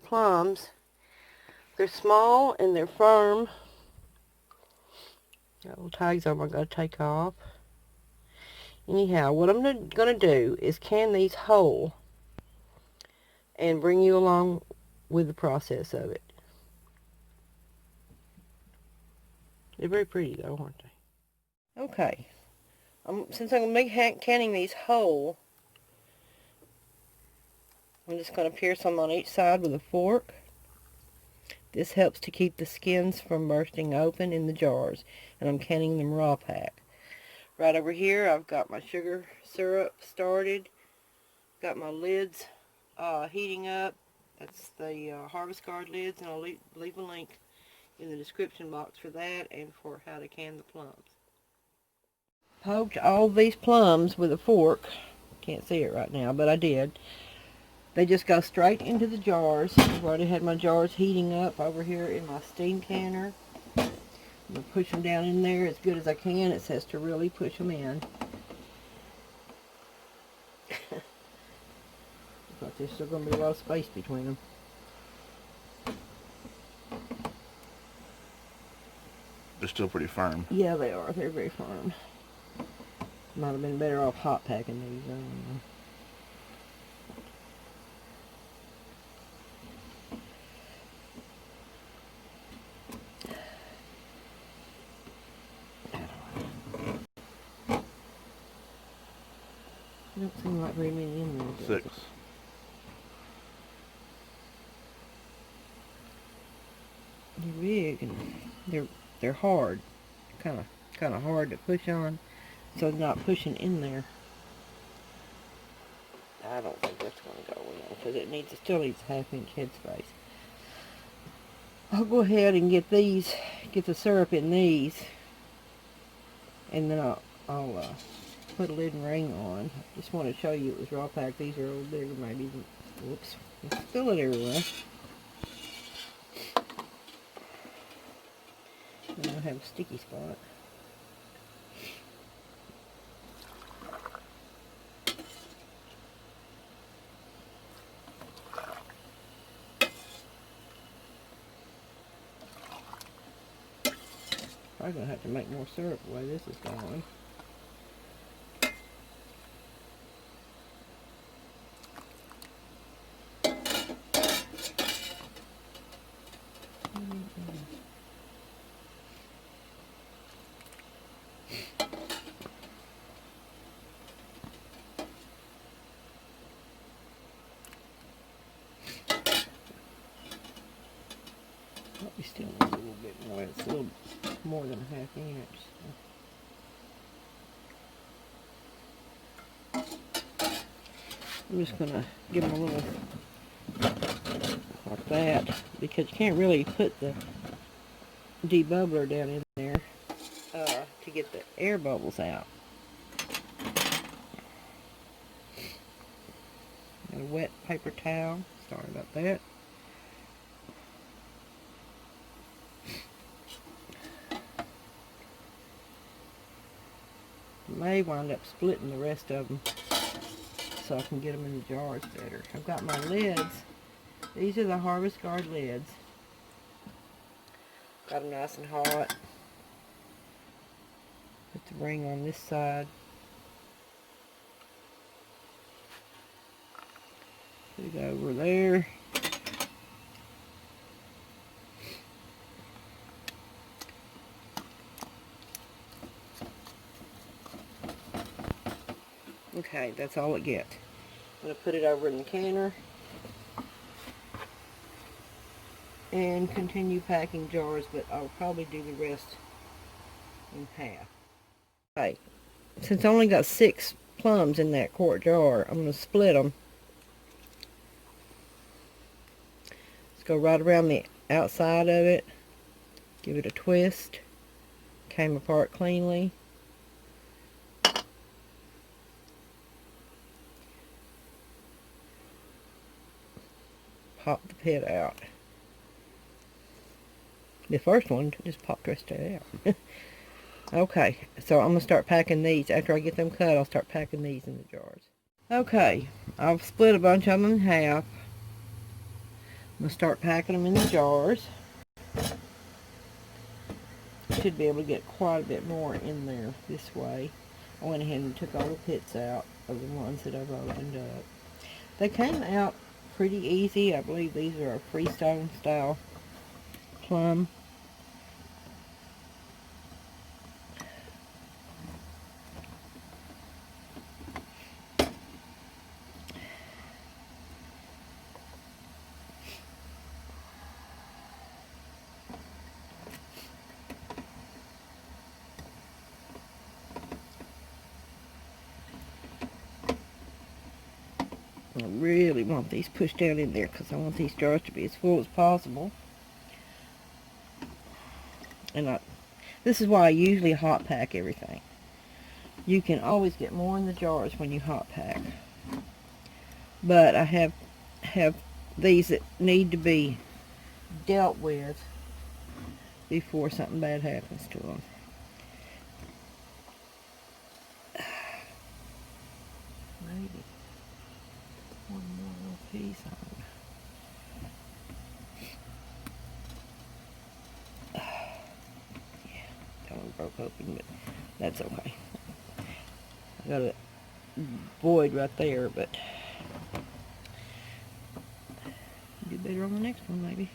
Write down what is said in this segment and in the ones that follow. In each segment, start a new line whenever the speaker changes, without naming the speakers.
the plums. They're small and they're firm. Got little tags on them I've got to take off. Anyhow, what I'm going to do is can these whole and bring you along with the process of it. They're very pretty though, aren't they? Okay. Since I'm going to be canning these whole, I'm just going to pierce them on each side with a fork. This helps to keep the skins from bursting open in the jars, and I'm canning them raw pack. Right over here, I've got my sugar syrup started. Got my lids heating up. That's the Harvest Guard lids, and I'll leave a link in the description box for that and for how to can the plums. Poked all these plums with a fork. Can't see it right now, but I did. They just go straight into the jars. I've already had my jars heating up over here in my steam canner. I'm going to push them down in there as good as I can. It says to really push them in. But there's still going to be a lot of space between them.
They're still pretty firm.
Yeah, they are. They're very firm. Might have been better off hot packing these. Don't seem like very many in there.
6.
They're big and they're hard, kind of hard to push on, so they're not pushing in there. I don't think that's going to go in because it still needs a 1/2 inch headspace. I'll go ahead and get the syrup in these, and then I'll put a lid and ring on. Just want to show you it was raw packed. These are a little bigger maybe. Whoops, spill it everywhere. And I have a sticky spot. Probably gonna have to make more syrup the way this is going. We still need a little bit more. It's a little more than a 1/2 inch. I'm just going to give them a little like that, because you can't really put the debubbler down in there to get the air bubbles out. Got a wet paper towel. Sorry about that. May wind up splitting the rest of them so I can get them in the jars better. I've got my lids. These are the Harvest Guard lids. Got them nice and hot. Put the ring on this side. Put it over there. Okay, that's all it gets. I'm going to put it over in the canner and continue packing jars, but I'll probably do the rest in half. Okay, since I only got 6 plums in that quart jar, I'm going to split them. Let's go right around the outside of it, give it a twist, came apart cleanly. Pop the pit out. The first one just popped right straight out. Okay, so I'm going to start packing these. After I get them cut, I'll start packing these in the jars. Okay, I've split a bunch of them in half. going to start packing them in the jars. Should be able to get quite a bit more in there this way. I went ahead and took all the pits out of the ones that I've opened up. They came out pretty easy. I believe these are a Freestone style plum. I really want these pushed down in there because I want these jars to be as full as possible. And this is why I usually hot pack everything. You can always get more in the jars when you hot pack. But I have these that need to be dealt with before something bad happens to them. Maybe one more little piece on. Yeah, that one broke open, but that's okay. I got a void right there, but do better on the next one maybe.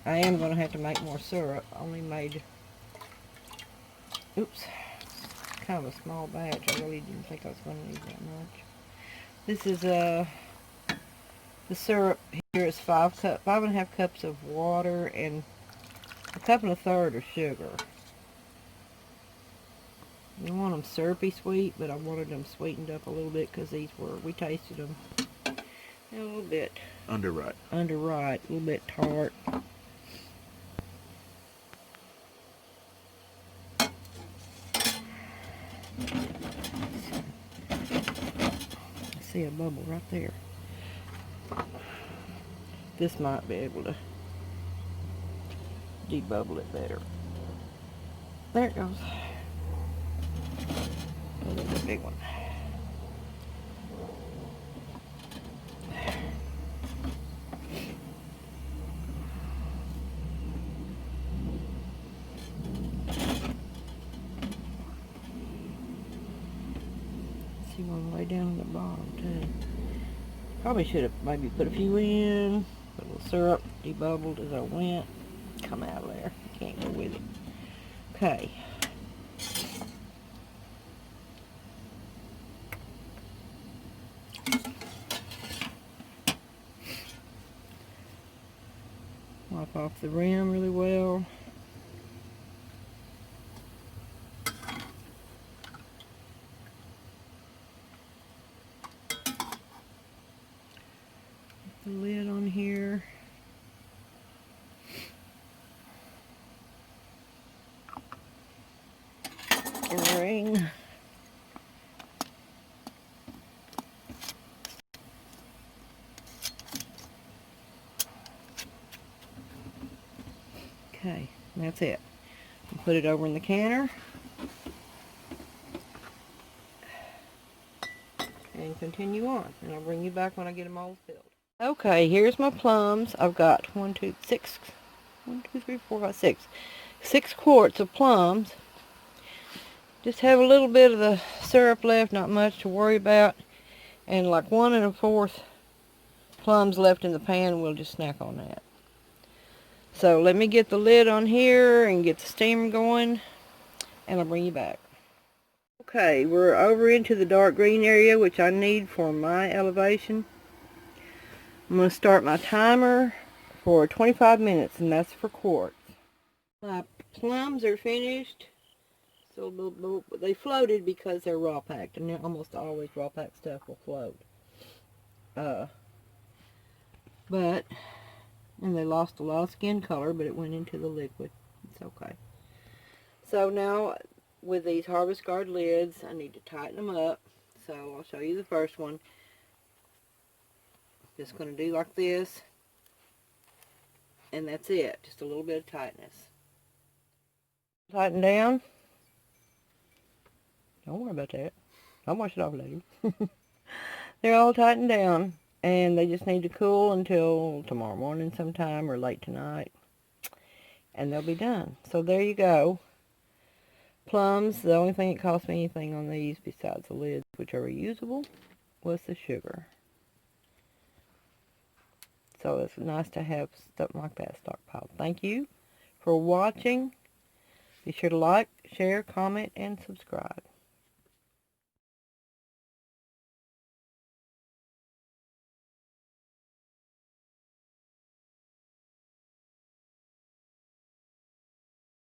I am going to have to make more syrup. I only made, oops, kind of a small batch. I really didn't think I was going to need that much. This is the syrup here is 5.5 cups of water and a cup and a third of sugar. You want them syrupy sweet, but I wanted them sweetened up a little bit because we tasted them a little bit
Underripe.
a little bit tart. I see a bubble right there. This might be able to debubble it better. There it goes. Oh, there's a big one. See one way down at the bottom too. Probably should have maybe put a few in. Put a little syrup, debubbled as I went. Come out of there. Can't go with it. Okay. Wipe off the rim really well. The lid on here. The ring. Okay, that's it. Put it over in the canner. And continue on. And I'll bring you back when I get them all filled. Okay, here's my plums. I've got 6 quarts of plums. Just have a little bit of the syrup left, not much to worry about. And like 1 1/4 plums left in the pan, we'll just snack on that. So let me get the lid on here and get the steamer going, and I'll bring you back. Okay, we're over into the dark green area, which I need for my elevation. I'm going to start my timer for 25 minutes, and that's for quarts. My plums are finished. So they floated because they're raw packed, and almost always raw packed stuff will float. And they lost a lot of skin color, but it went into the liquid. It's okay. So now, with these Harvest Guard lids, I need to tighten them up. So I'll show you the first one. Just going to do like this. And that's it. Just a little bit of tightness. Tighten down. Don't worry about that. I'll wash it off later. They're all tightened down. And they just need to cool until tomorrow morning sometime or late tonight. And they'll be done. So there you go. Plums, the only thing that cost me anything on these besides the lids, which are reusable, was the sugar. So it's nice to have stuff like that stockpiled. Thank you for watching. Be sure to like, share, comment, and subscribe.